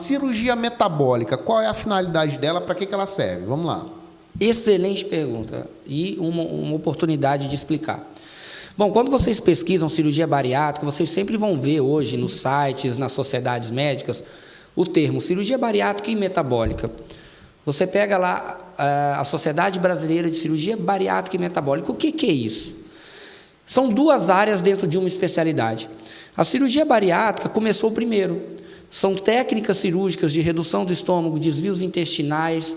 cirurgia metabólica, qual é a finalidade dela, para que ela serve? Vamos lá. Excelente pergunta e uma oportunidade de explicar. Bom, quando vocês pesquisam cirurgia bariátrica, vocês sempre vão ver hoje nos sites, nas sociedades médicas, o termo cirurgia bariátrica e metabólica. Você pega lá a Sociedade Brasileira de Cirurgia Bariátrica e Metabólica. O que é isso? São duas áreas dentro de uma especialidade. A cirurgia bariátrica começou primeiro. São técnicas cirúrgicas de redução do estômago, desvios intestinais,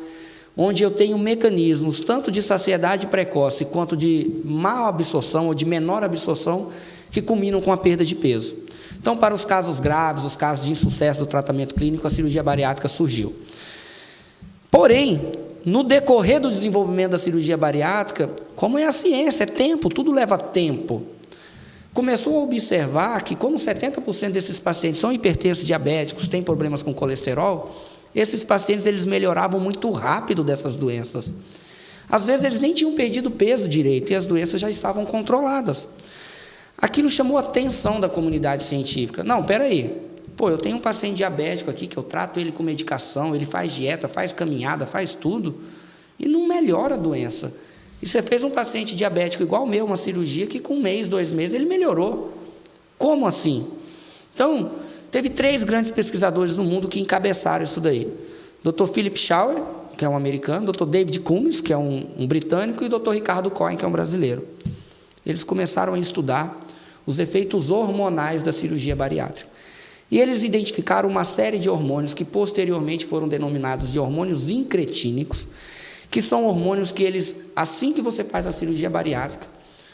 onde eu tenho mecanismos tanto de saciedade precoce quanto de má absorção ou de menor absorção que culminam com a perda de peso. Então, para os casos graves, os casos de insucesso do tratamento clínico, a cirurgia bariátrica surgiu. Porém, no decorrer do desenvolvimento da cirurgia bariátrica, como é a ciência, é tempo, tudo leva tempo. Começou a observar que, como 70% desses pacientes são hipertensos, diabéticos, têm problemas com colesterol, esses pacientes eles melhoravam muito rápido dessas doenças. Às vezes eles nem tinham perdido peso direito e as doenças já estavam controladas. Aquilo chamou a atenção da comunidade científica. Não, espera aí. Eu tenho um paciente diabético aqui que eu trato ele com medicação, ele faz dieta, faz caminhada, faz tudo e não melhora a doença. E você fez um paciente diabético igual o meu, uma cirurgia que com 1 mês, 2 meses ele melhorou. Como assim? Então, teve 3 grandes pesquisadores no mundo que encabeçaram isso daí. Dr. Philip Schauer, que é um americano, Dr. David Cummings, que é um britânico, e Dr. Ricardo Cohen, que é um brasileiro. Eles começaram a estudar os efeitos hormonais da cirurgia bariátrica. E eles identificaram uma série de hormônios que posteriormente foram denominados de hormônios incretínicos, que são hormônios que eles, assim que você faz a cirurgia bariátrica,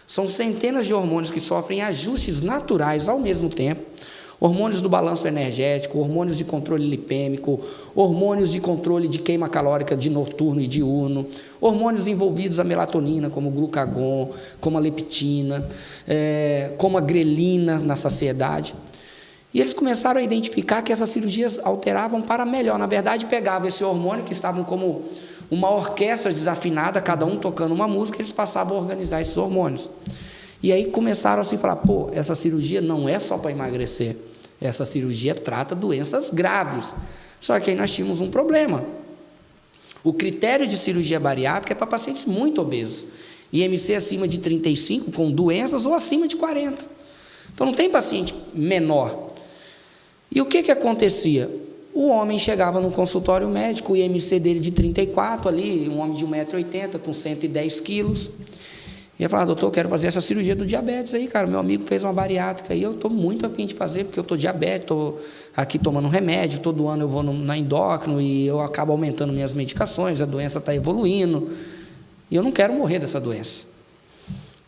são centenas de hormônios que sofrem ajustes naturais ao mesmo tempo, hormônios do balanço energético, hormônios de controle lipêmico, hormônios de controle de queima calórica de noturno e diurno, hormônios envolvidos a melatonina, como o glucagon, como a leptina, como a grelina na saciedade. E eles começaram a identificar que essas cirurgias alteravam para melhor. Na verdade, pegavam esse hormônio, que estavam como uma orquestra desafinada, cada um tocando uma música, eles passavam a organizar esses hormônios. E aí começaram a se falar, essa cirurgia não é só para emagrecer, essa cirurgia trata doenças graves. Só que aí nós tínhamos um problema. O critério de cirurgia bariátrica é para pacientes muito obesos, IMC acima de 35, com doenças, ou acima de 40. Então não tem paciente menor. E o que acontecia? O homem chegava no consultório médico, o IMC dele de 34 ali, um homem de 1,80 m, com 110 quilos. E ia falar, doutor, eu quero fazer essa cirurgia do diabetes aí, cara. Meu amigo fez uma bariátrica aí, eu estou muito afim de fazer, porque eu estou diabético, estou aqui tomando remédio, todo ano eu vou na endócrino e eu acabo aumentando minhas medicações, a doença está evoluindo, e eu não quero morrer dessa doença.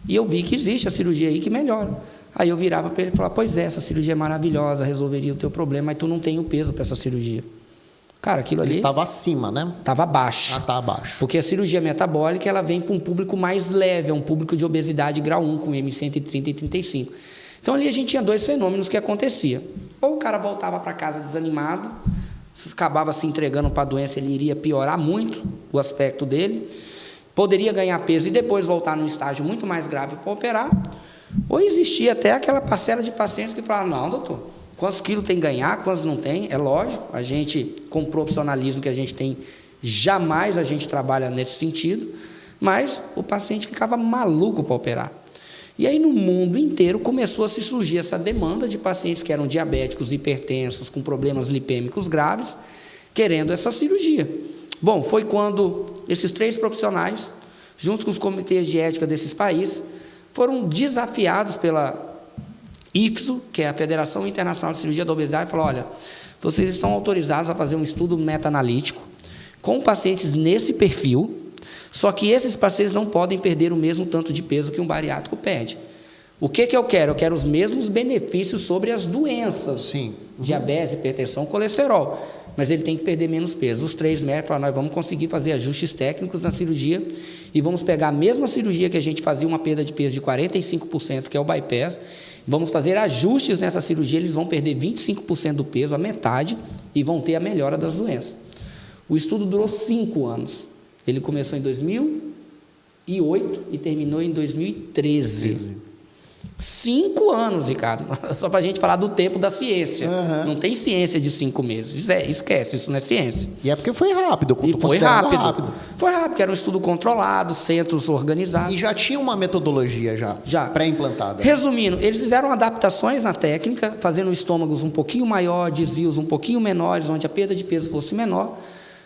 E eu vi que existe a cirurgia aí que melhora. Aí eu virava para ele e falava, pois é, essa cirurgia é maravilhosa, resolveria o teu problema, mas tu não tem o peso para essa cirurgia. Cara, aquilo ali... Ele estava acima, né? Estava abaixo. Está abaixo. Porque a cirurgia metabólica, ela vem para um público mais leve, é um público de obesidade grau 1, com M130 e 35. Então ali a gente tinha 2 fenômenos que acontecia. Ou o cara voltava para casa desanimado, acabava se entregando para a doença, ele iria piorar muito o aspecto dele, poderia ganhar peso e depois voltar num estágio muito mais grave para operar. Ou existia até aquela parcela de pacientes que falavam, não, doutor, quantos quilos tem que ganhar, quantos não tem? É lógico, a gente, com o profissionalismo que a gente tem, jamais a gente trabalha nesse sentido, mas o paciente ficava maluco para operar. E aí no mundo inteiro começou a se surgir essa demanda de pacientes que eram diabéticos, hipertensos, com problemas lipêmicos graves, querendo essa cirurgia. Bom, foi quando esses 3 profissionais, junto com os comitês de ética desses países, foram desafiados pela IFSO, que é a Federação Internacional de Cirurgia da Obesidade, e falou, olha, vocês estão autorizados a fazer um estudo meta-analítico com pacientes nesse perfil, só que esses pacientes não podem perder o mesmo tanto de peso que um bariátrico perde. O que eu quero? Eu quero os mesmos benefícios sobre as doenças. Sim. Diabetes, hipertensão, colesterol. Mas ele tem que perder menos peso. Os 3 médicos falaram, nós vamos conseguir fazer ajustes técnicos na cirurgia e vamos pegar a mesma cirurgia que a gente fazia uma perda de peso de 45%, que é o bypass, vamos fazer ajustes nessa cirurgia, eles vão perder 25% do peso, a metade, e vão ter a melhora das doenças. O estudo durou 5 anos. Ele começou em 2008 e terminou em 2013. 5 anos, Ricardo. Só para a gente falar do tempo da ciência. Uhum. Não tem ciência de 5 meses. Esquece, isso não é ciência. E é porque foi rápido. E foi rápido. Foi rápido, porque era um estudo controlado, centros organizados. E já tinha uma metodologia já. Pré-implantada. Resumindo, eles fizeram adaptações na técnica, fazendo estômagos um pouquinho maior, desvios um pouquinho menores, onde a perda de peso fosse menor.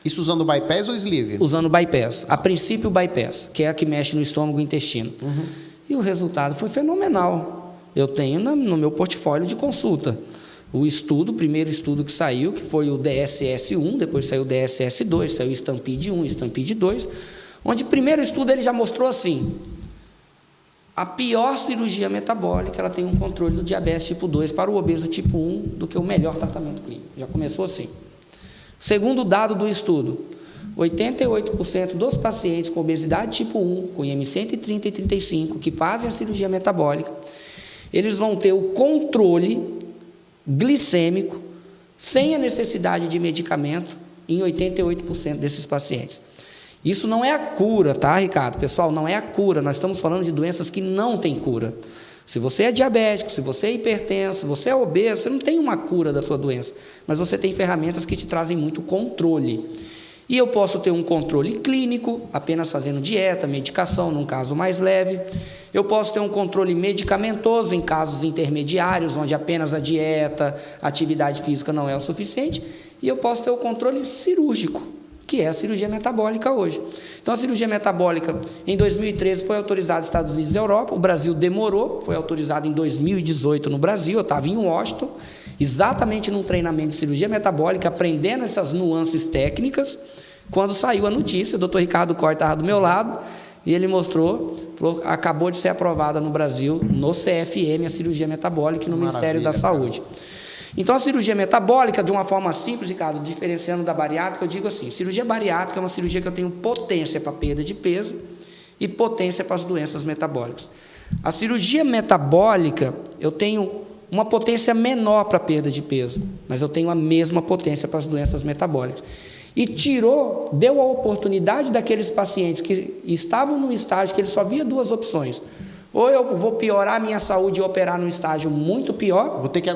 Isso usando bypass ou sleeve? Usando bypass. A princípio, bypass, que é a que mexe no estômago e intestino. Uhum. E o resultado foi fenomenal. Eu tenho no meu portfólio de consulta o primeiro estudo que saiu, que foi o DSS-1, depois saiu o DSS-2, saiu o Stampede 1, Stampede 2, onde o primeiro estudo ele já mostrou assim: a pior cirurgia metabólica, ela tem um controle do diabetes tipo 2 para o obeso tipo 1 do que o melhor tratamento clínico. Já começou assim. Segundo dado do estudo, 88% dos pacientes com obesidade tipo 1, com IMC 130 e 35, que fazem a cirurgia metabólica, eles vão ter o controle glicêmico sem a necessidade de medicamento em 88% desses pacientes. Isso não é a cura, tá, Ricardo? Pessoal, não é a cura. Nós estamos falando de doenças que não têm cura. Se você é diabético, se você é hipertenso, se você é obeso, você não tem uma cura da sua doença, mas você tem ferramentas que te trazem muito controle. E eu posso ter um controle clínico, apenas fazendo dieta, medicação, num caso mais leve. Eu posso ter um controle medicamentoso em casos intermediários, onde apenas a dieta, a atividade física não é o suficiente. E eu posso ter o controle cirúrgico, que é a cirurgia metabólica hoje. Então, a cirurgia metabólica, em 2013, foi autorizada nos Estados Unidos e Europa. O Brasil demorou, foi autorizada em 2018 no Brasil. Eu estava em Washington, exatamente num treinamento de cirurgia metabólica, aprendendo essas nuances técnicas, quando saiu a notícia. O doutor Ricardo Corte estava do meu lado, e ele falou, acabou de ser aprovada no Brasil, no CFM, a cirurgia metabólica, no Ministério da Saúde. Então, a cirurgia metabólica, de uma forma simples, Ricardo, diferenciando da bariátrica, eu digo assim: cirurgia bariátrica é uma cirurgia que eu tenho potência para perda de peso e potência para as doenças metabólicas. A cirurgia metabólica, eu tenho uma potência menor para perda de peso, mas eu tenho a mesma potência para as doenças metabólicas. E deu a oportunidade daqueles pacientes que estavam num estágio que ele só via 2 opções: ou eu vou piorar a minha saúde e operar num estágio muito pior. Vou ter que...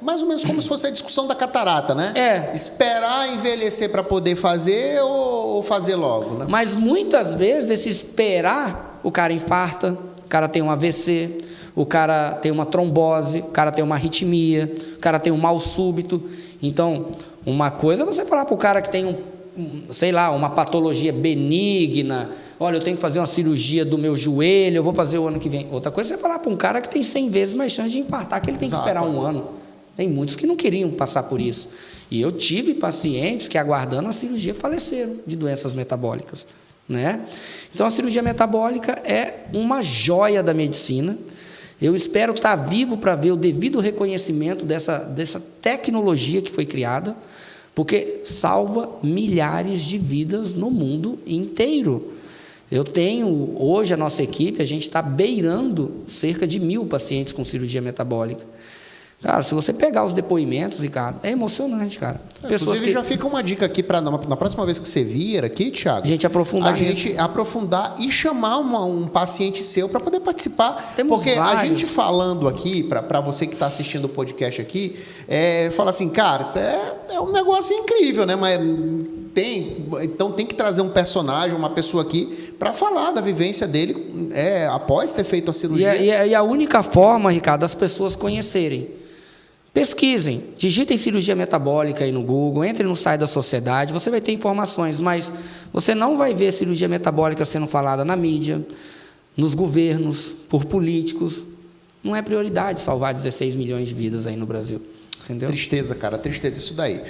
mais ou menos como se fosse a discussão da catarata, né? Esperar envelhecer para poder fazer ou fazer logo, né? Mas muitas vezes esse esperar, o cara infarta, o cara tem um AVC, o cara tem uma trombose, o cara tem uma arritmia, o cara tem um mal súbito. Então, uma coisa é você falar para o cara que tem uma patologia benigna: olha, eu tenho que fazer uma cirurgia do meu joelho, eu vou fazer o ano que vem. Outra coisa é você falar para um cara que tem 100 vezes mais chance de infartar, que ele tem que esperar um ano. Tem muitos que não queriam passar por isso. E eu tive pacientes que, aguardando a cirurgia, faleceram de doenças metabólicas, né? Então, a cirurgia metabólica é uma joia da medicina. Eu espero estar vivo para ver o devido reconhecimento dessa tecnologia que foi criada, porque salva milhares de vidas no mundo inteiro. Eu tenho, hoje, a nossa equipe, a gente está beirando cerca de 1.000 pacientes com cirurgia metabólica. Cara, se você pegar os depoimentos, Ricardo, é emocionante, cara. Inclusive, já fica uma dica aqui para na próxima vez que você vir aqui, Thiago, a gente aprofundar e chamar um paciente seu para poder participar. Porque vários. A gente falando aqui, para você que está assistindo o podcast aqui, fala assim: cara, isso é um negócio incrível, né? Mas então tem que trazer um personagem, uma pessoa aqui para falar da vivência dele após ter feito a cirurgia. E a única forma, Ricardo, das pessoas conhecerem. Pesquisem, digitem cirurgia metabólica aí no Google, entrem no site da sociedade, você vai ter informações, mas você não vai ver cirurgia metabólica sendo falada na mídia, nos governos, por políticos. Não é prioridade salvar 16 milhões de vidas aí no Brasil. Entendeu? Tristeza, cara, tristeza isso daí.